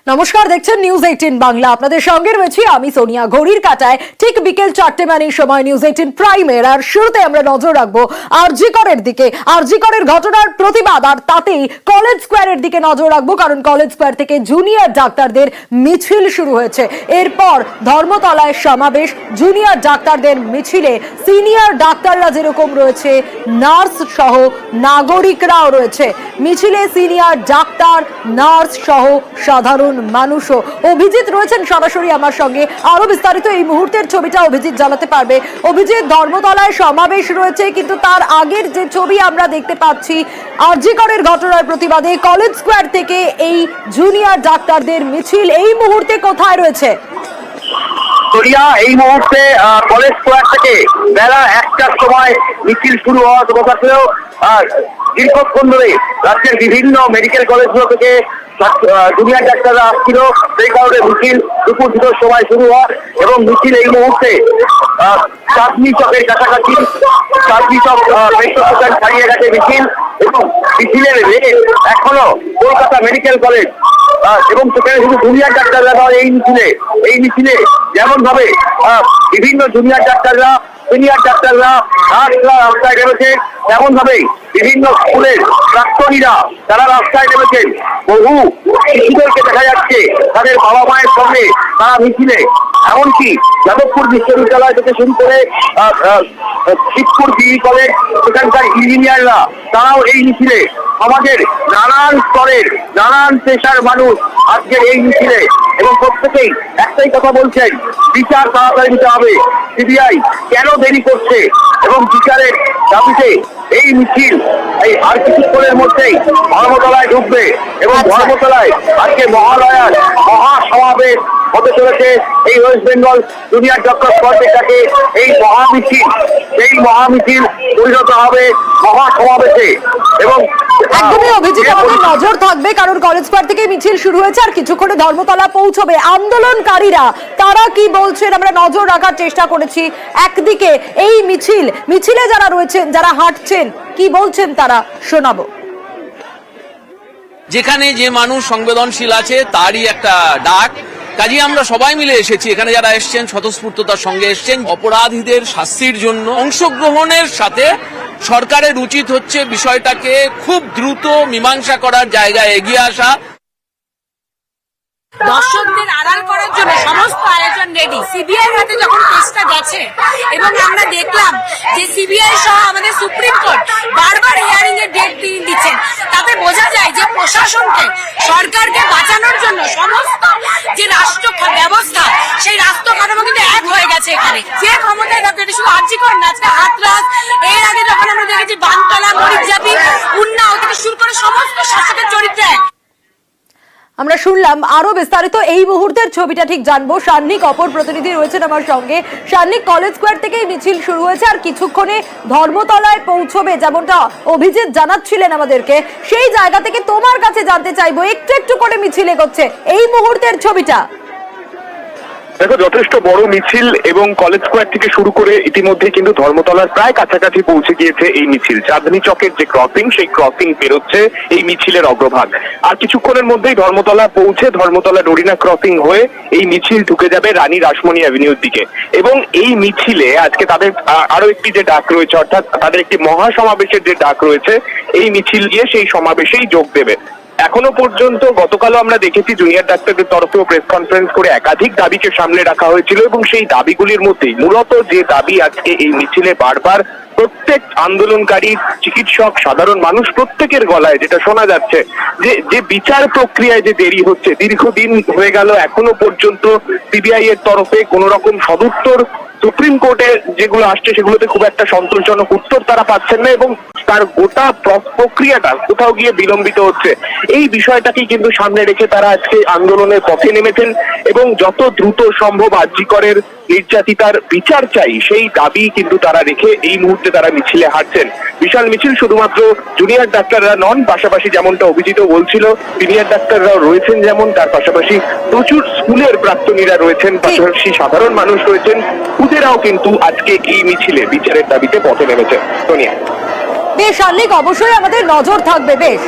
নমস্কার, দেখছেন নিউজ 18 বাংলা। আপনাদের সঙ্গে রয়েছি আমি সোনিয়া। ঘড়ির কাঁটায় ঠিক বিকেল 4টে মানের সময় নিউজ 18 প্রাইমের আর শুরুতে আমরা নজর রাখবো আরজি করের দিকে। আরজি করের ঘটনার প্রতিবাদ আর তাতেই কলেজ স্কোয়ারের দিকে নজর রাখবো, কারণ কলেজ স্কোয়ার থেকে জুনিয়র ডাক্তারদের মিছিল শুরু হয়েছে। এরপর ধর্মতলায় সমাবেশ। জুনিয়র ডাক্তারদের মিছিলে সিনিয়র ডাক্তাররা যেরকম রয়েছে, নার্স সহ নাগরিকরাও রয়েছে মিছিলে। সিনিয়র ডাক্তার, নার্স সহ সাধারণ মানুষও। অভিজিৎ রয়েছেন সরাসরি আমার সঙ্গে, আরো বিস্তারিত এই মুহূর্তের ছবিটা অভিজিৎ জানাতে পারবে। অভিজিৎ, ধর্মতলায় সমাবেশ রয়েছে, কিন্তু তার আগের যে ছবি আমরা দেখতে পাচ্ছি আরজি করের ঘটনার প্রতিবাদে কলেজ স্কোয়ার থেকে এই জুনিয়র ডাক্তারদের মিছিল এই মুহূর্তে কোথায় রয়েছে? এই মুহূর্তে কলেজ স্কোয়ার থেকে বেলা 1টার সময় মিছিল শুরু হওয়ার কথা ছিল। দীর্ঘক্ষণ ধরে রাজ্যের বিভিন্ন মেডিকেল কলেজগুলো থেকে জুনিয়র ডাক্তাররা আসছিল, সেই কারণে মিছিল দুপুর 2টার সময় শুরু হয় এবং মিছিল এই মুহূর্তে চাঁদনি চকের কাছাকাছি, চাঁদনি চক মেট্রো স্টেশন ছাড়িয়ে গেছে মিছিল এবং মিছিলের রেট এখনো কলকাতা মেডিকেল কলেজ এবং সেখানে শুধু জুনিয়র ডাক্তাররা নয়, এই মিছিলে যেমন ভাবে বিভিন্ন জুনিয়র ডাক্তাররা, সিনিয়র ডাক্তাররা, নার্সরা রাস্তায় নেমেছে, তেমন ভাবেই বিভিন্ন স্কুলের প্রাক্তনীরা তারা রাস্তায় নেমেছেন। বহু শিশুদেরকে দেখা যাচ্ছে তাদের বাবা মায়ের সঙ্গে তারা মিছিলে, এমনকি যাদবপুর বিশ্ববিদ্যালয় থেকে শুরু করে শিবপুর বিই কলেজ, সেখানকার ইঞ্জিনিয়াররা তারাও এই মিছিলে। সমাজের নানান স্তরের নানান পেশার মানুষ আজকের এই মিছিলে এবং প্রত্যেকেই একটাই কথা বলছেন, বিচার তাড়াতাড়ি দিতে হবে। সিবিআই কেন দেরি করছে এবং বিচারের দাবিতে এই মিছিল এই আর কিছুক্ষণের মধ্যেই ধর্মতলায় ঢুকবে এবং ধর্মতলায় আজকে মহালয়ার মহাসমাবেশ হতে চলেছে। এই ওয়েস্ট বেঙ্গল জুনিয়র ডক্টর স্কোয়ারটাকে এই মহামিছিল পরিণত হবে মহাসমাবেশে। এবং একদমই অভিজিৎ, আমাদের নজর থাকবে, কারণ কলেজ স্কোয়ার থেকে মিছিল শুরু হয়েছে আর কিছুক্ষণে ধর্মতলা পৌঁছবে। আন্দোলনকারীরা তারা কি বলছেন আমরা নজর রাখার চেষ্টা করেছি। একদিকে এই মিছিলে যারা রয়েছেন, যারা হাঁটছেন, কি বলছেন তারা শোনাবো। যেখানে যে মানুষ সংবেদনশীল আছে তারই একটা ডাক, কাজে আমরা সবাই মিলে এসেছি। এখানে যারা এসছেন স্বতঃস্ফূর্ততার সঙ্গে এসছেন। অপরাধীদের শাস্তির জন্য অংশগ্রহণের সাথে সরকারের উচিত হচ্ছে বিষয়টাকে খুব দ্রুত মীমাংসা করার জায়গায় এগিয়ে আসা। দর্শকদের আড়াল করার জন্য সমস্ত আয়োজন রেডি। সিবিআই হাতে যখন কেসটা গেছে এবং আমরা দেখলাম যে সিবিআই সহ আমাদের সুপ্রিম কোর্ট বারবার হিয়ারিং এর ডেট দিচ্ছেন, তাতে বোঝা যায় যে প্রশাসনকে, সরকারকে বাঁচানোর জন্য সমস্ত যে রাষ্ট্র ব্যবস্থা, সেই রাষ্ট্র কাঠামো কিন্তু এক হয়ে গেছে। এখানে যে ক্ষমতায় থাকবে, এটা শুধু আরজি কর না, আজকে হাতরাস, এর আগে যখন আমরা দেখেছি বানতলা, মরিচজাতি, উন্নাও থেকে শুরু করে সমস্ত শাসকের চরিত্র এক। আমরা শুনলাম, আরো বিস্তারিত এই মুহূর্তের ছবিটা ঠিক জানবো। সান্নিক অপর প্রতিনিধি রয়েছেন আমার সঙ্গে। সান্নিক, কলেজ স্কোয়ার থেকে মিছিল শুরু হয়েছে আর কিছুক্ষণে ধর্মতলায় পৌঁছবে, যেমনটা অভিজিৎ জানাচ্ছিলেন আমাদেরকে। সেই জায়গা থেকে তোমার কাছে জানতে চাইবো, একটু একটু করে মিছিল এগোচ্ছে, এই মুহূর্তের ছবিটা। দেখো, যথেষ্ট বড় মিছিল এবং কলেজ স্কোয়ার থেকে শুরু করে ইতিমধ্যে কিন্তু ধর্মতলার প্রায় কাছাকাছি পৌঁছে গিয়েছে এই মিছিল। চাঁদনি চকের যে ক্রসিং, সেই ক্রসিং পেরোচ্ছে এই মিছিলের অগ্রভাগ। আর কিছুক্ষণের মধ্যেই ধর্মতলা পৌঁছে ধর্মতলা ডোরিনা ক্রসিং হয়ে এই মিছিল ঢুকে যাবে রানী রাসমণি অ্যাভিনিউর দিকে। এবং এই মিছিলে আজকে তাদের আরো একটি যে ডাক রয়েছে, অর্থাৎ তাদের একটি মহাসমাবেশের যে ডাক রয়েছে, এই মিছিল গিয়ে সেই সমাবেশেই যোগ দেবে। এখনো পর্যন্ত গতকালও আমরা দেখেছি জুনিয়র ডাক্তারদের তরফেও প্রেস কনফারেন্স করে একাধিক দাবিকে সামনে রাখা হয়েছিল এবং সেই দাবিগুলির মধ্যেই মূলত যে দাবি আজকে এই মিছিলে বারবার প্রত্যেক আন্দোলনকারী, চিকিৎসক, সাধারণ মানুষ প্রত্যেকের গলায় যেটা শোনা যাচ্ছে, যে বিচার প্রক্রিয়ায় যে দেরি হচ্ছে, দীর্ঘদিন হয়ে গেল, এখনো পর্যন্ত সিবিআই এর তরফে কোনো রকম সদুত্তর সুপ্রিম কোর্টে যেগুলো আসছে সেগুলোতে খুব একটা সন্তোষজনক উত্তর তারা পাচ্ছেন না এবং তার গোটা প্রক্রিয়াটা কোথাও গিয়ে বিলম্বিত হচ্ছে। এই বিষয়টাকেই কিন্তু সামনে রেখে তারা আজকে আন্দোলনের পথে নেমেছেন এবং যত দ্রুত সম্ভব আরজি করের নির্যাতিতার বিচার চাই, সেই দাবি কিন্তু তারা রেখে এই মুহূর্তে তারা মিছিলে হাঁটছেন। বিশাল মিছিল শুধুমাত্র জুনিয়র ডাক্তাররা নন, পাশাপাশি যেমনটা অভিজিৎ বলছিল সিনিয়র ডাক্তাররাও রয়েছেন, যেমন তার পাশাপাশি প্রচুর স্কুলের প্রাক্তনীরা রয়েছেন, পাশাপাশি সাধারণ মানুষ রয়েছেন, খুদেরাও কিন্তু আজকে এই মিছিলে বিচারের দাবিতে পথে নেমেছেন। সোনিয়া, বেশ, সান্নিক, অবশ্যই আমাদের নজর থাকবে। বেশ।